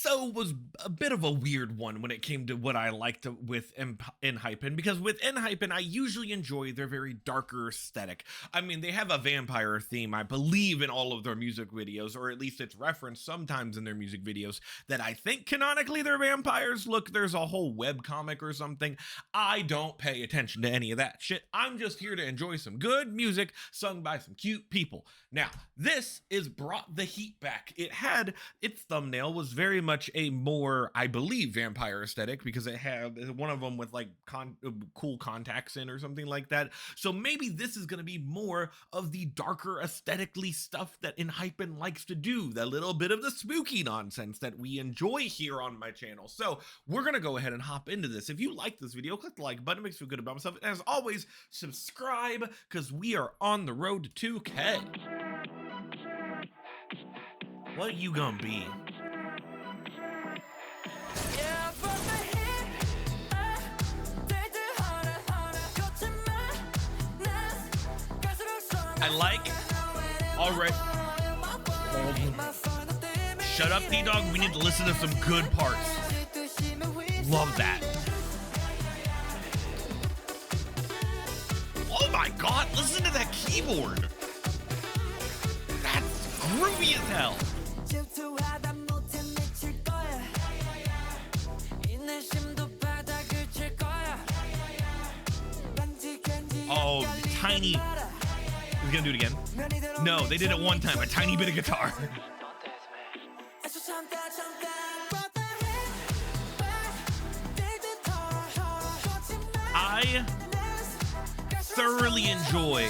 so was a bit of a weird one when it came to what I liked with ENHYPEN, because with ENHYPEN, I usually enjoy their very darker aesthetic. I mean, they have a vampire theme, I believe, in all of their music videos, or at least it's referenced sometimes in their music videos, that I think canonically they're vampires. Look, there's a whole webcomic or something. I don't pay attention to any of that shit. I'm just here to enjoy some good music sung by some cute people. Now, this is brought the heat back. It had, its thumbnail was very much a more, I believe, vampire aesthetic, because it had one of them with like cool contacts in or something like that. So maybe this is going to be more of the darker aesthetically stuff that ENHYPEN likes to do, the little bit of the spooky nonsense that we enjoy here on my channel. So we're going to go ahead and hop into this. If you like this video, click the like button, it makes me feel good about myself. And as always, subscribe, because we are on the road to 2K. What you gonna be? I like already. Shut up, Ddog. We need to listen to some good parts. Love that. Oh my god, listen to that keyboard. That's groovy as hell. Oh, tiny. He's gonna do it again. No, they did it one time. A tiny bit of guitar. I thoroughly enjoy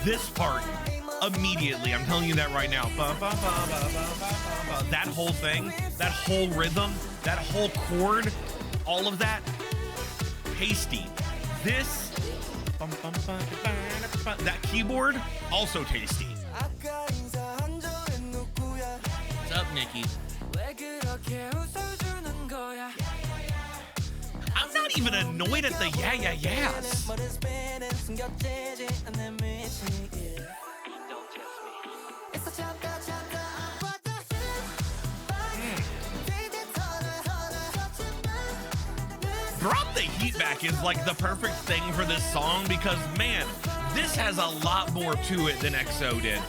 this part immediately. I'm telling you that right now. That whole thing, that whole rhythm, that whole chord, all of that, tasty. This, that keyboard, also tasty. What's up, Nikki? I'm not even annoyed at the yeahs. Drop the Heat Back is like the perfect thing for this song, because man, this has a lot more to it than EXO did.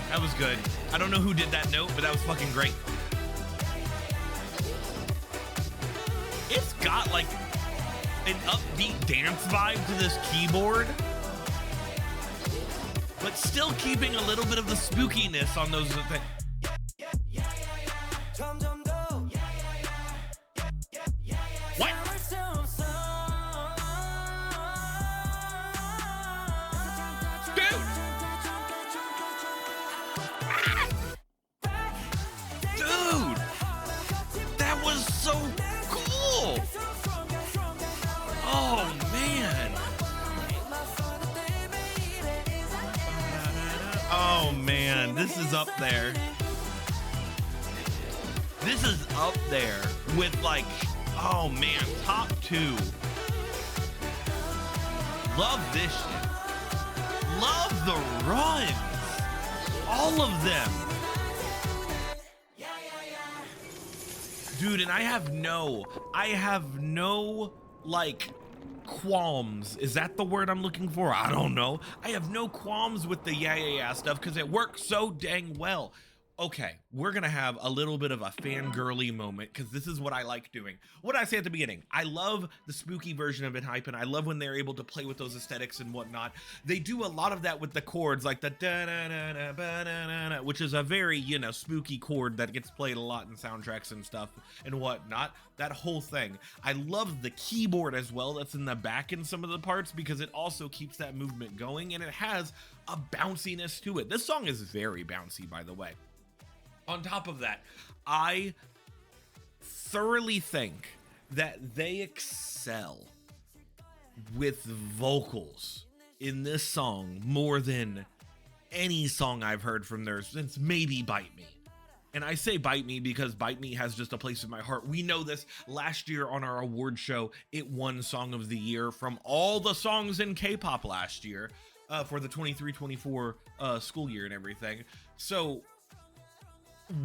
That was good. I don't know who did that note, but that was fucking great. It's got like an upbeat dance vibe to this keyboard, but still keeping a little bit of the spookiness on those things. What? Dude! Dude! That was so cool! Oh, man! Oh, man, this is up there. This is up there with like, oh man, top 2. Love this shit. Love the runs. All of them. Dude, and I have no like qualms. Is that the word I'm looking for? I don't know. I have no qualms with the yeah stuff, because it works so dang well. Okay, we're gonna have a little bit of a fangirly moment, because this is what I like doing. What did I say at the beginning? I love the spooky version of ENHYPEN. I love when they're able to play with those aesthetics and whatnot. They do a lot of that with the chords, like the da-na-na-na, ba-na-na-na, which is a very, you know, spooky chord that gets played a lot in soundtracks and stuff and whatnot. That whole thing. I love the keyboard as well that's in the back in some of the parts, because it also keeps that movement going, and it has a bounciness to it. This song is very bouncy, by the way. On top of that, I thoroughly think that they excel with vocals in this song more than any song I've heard from theirs since maybe Bite Me. And I say Bite Me because Bite Me has just a place in my heart. We know this. Last year on our award show, it won Song of the Year from all the songs in K-pop last year. for the 23-24 school year and everything. So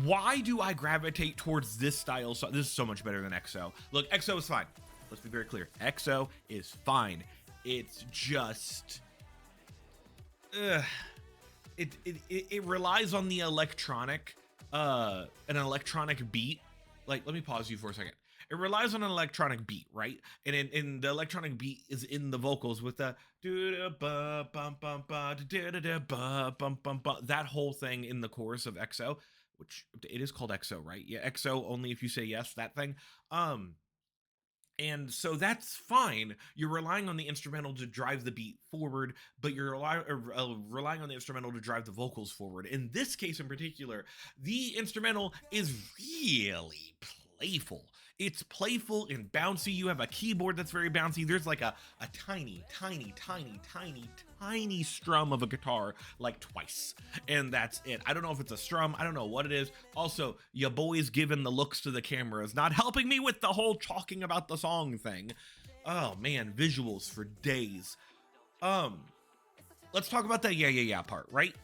why do I gravitate towards this style? So this is so much better than EXO. Look, EXO is fine. Let's be very clear. EXO is fine. It's just it relies on the electronic an electronic beat. Like, let me pause you for a second. It relies on an electronic beat, right? And in the electronic beat is in the vocals with the that whole thing in the chorus of EXO, which it is called EXO, right? Yeah, EXO only if you say yes, that thing. And so that's fine. You're relying on the instrumental to drive the beat forward, but you're relying on the instrumental to drive the vocals forward. In this case in particular, the instrumental is really playful. It's playful and bouncy. You have a keyboard that's very bouncy. There's like a tiny strum of a guitar, like twice. And that's it. I don't know if it's a strum. I don't know what it is. Also, your boy's giving the looks to the camera is not helping me with the whole talking about the song thing. Oh man, visuals for days. Let's talk about that yeah part, right?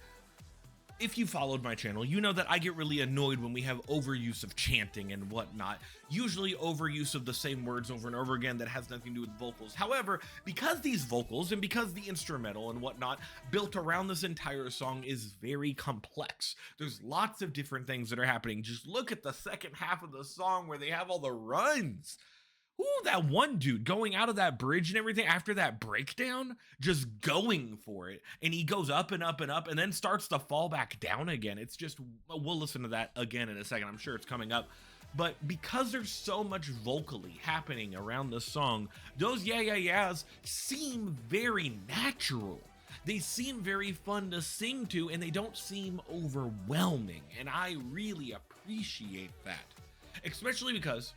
If you followed my channel, you know that I get really annoyed when we have overuse of chanting and whatnot, usually overuse of the same words over and over again that has nothing to do with vocals. However, because these vocals and because the instrumental and whatnot built around this entire song is very complex, there's lots of different things that are happening. Just look at the second half of the song where they have all the runs. Ooh, that one dude going out of that bridge and everything after that breakdown, just going for it. And he goes up and up and up and then starts to fall back down again. It's just, we'll listen to that again in a second. I'm sure it's coming up. But because there's so much vocally happening around the song, those yeahs seem very natural. They seem very fun to sing to and they don't seem overwhelming. And I really appreciate that, especially because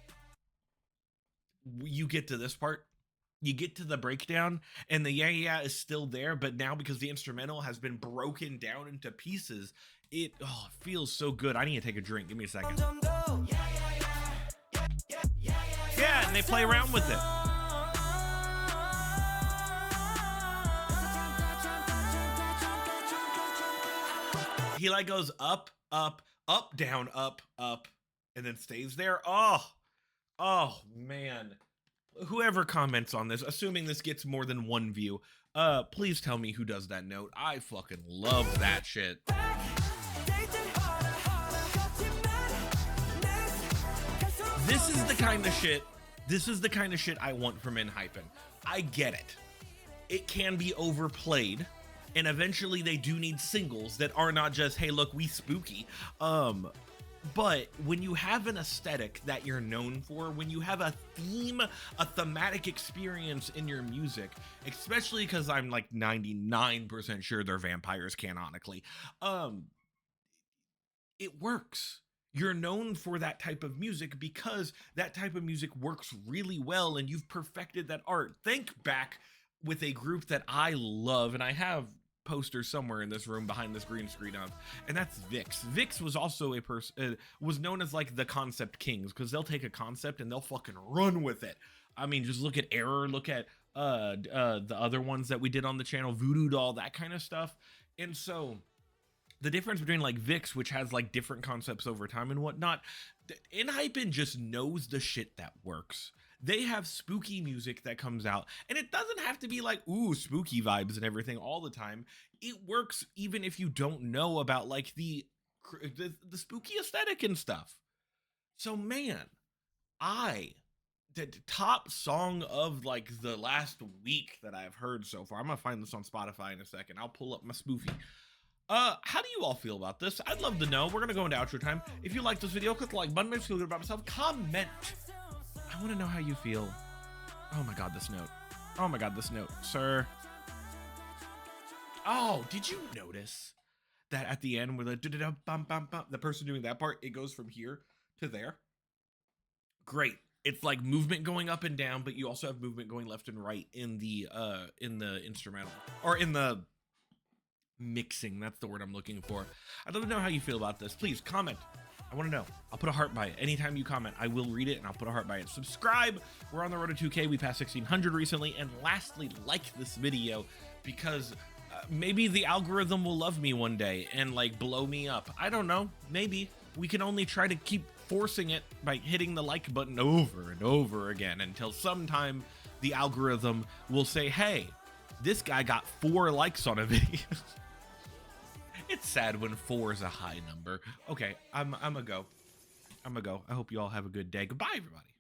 you get to this part, you get to the breakdown and the yeah is still there, but now because the instrumental has been broken down into pieces, it feels so good. I need to take a drink. Give me a second. Yeah, and they play around with it. He like goes up, up, up, down, up, up, and then stays there. Oh man, whoever comments on this, assuming this gets more than one view, please tell me who does that note. I fucking love that shit. This is the kind of shit I want from ENHYPEN. I get it. It can be overplayed, and eventually they do need singles that are not just, hey look, we spooky. But when you have an aesthetic that you're known for, when you have a theme, a thematic experience in your music, especially because I'm like 99% sure they're vampires canonically, it works. You're known for that type of music because that type of music works really well and you've perfected that art. Think back with a group that I love, and I have posters somewhere in this room behind this green screen of, and that's VIX. VIX was also a person, was known as like the concept kings, because they'll take a concept and they'll fucking run with it. I mean, just look at Error, look at the other ones that we did on the channel, Voodoo Doll, that kind of stuff. And so the difference between like VIX, which has like different concepts over time and whatnot, ENHYPEN just knows the shit that works. They have spooky music that comes out, and it doesn't have to be like, ooh, spooky vibes and everything all the time. It works even if you don't know about like the spooky aesthetic and stuff. So man, the top song of like the last week that I've heard so far, I'm gonna find this on Spotify in a second. I'll pull up my spoofy. How do you all feel about this? I'd love to know. We're gonna go into outro time. If you like this video, click the like button. Make me feel good about myself. Comment. I want to know how you feel. Oh my god, this note. Oh my god, this note, sir. Oh, did you notice that at the end where the person doing that part, it goes from here to there? Great. It's like movement going up and down, but you also have movement going left and right in the instrumental, or in the mixing. That's the word I'm looking for. I'd love to know how you feel about this. Please comment. I want to know. I'll put a heart by it. Anytime you comment, I will read it and I'll put a heart by it. Subscribe. We're on the road to 2K. We passed 1,600 recently. And lastly, like this video, because maybe the algorithm will love me one day and like blow me up. I don't know. Maybe we can only try to keep forcing it by hitting the like button over and over again until sometime the algorithm will say, hey, this guy got 4 likes on a video. It's sad when 4 is a high number. Okay, I'm a go. I hope you all have a good day. Goodbye, everybody.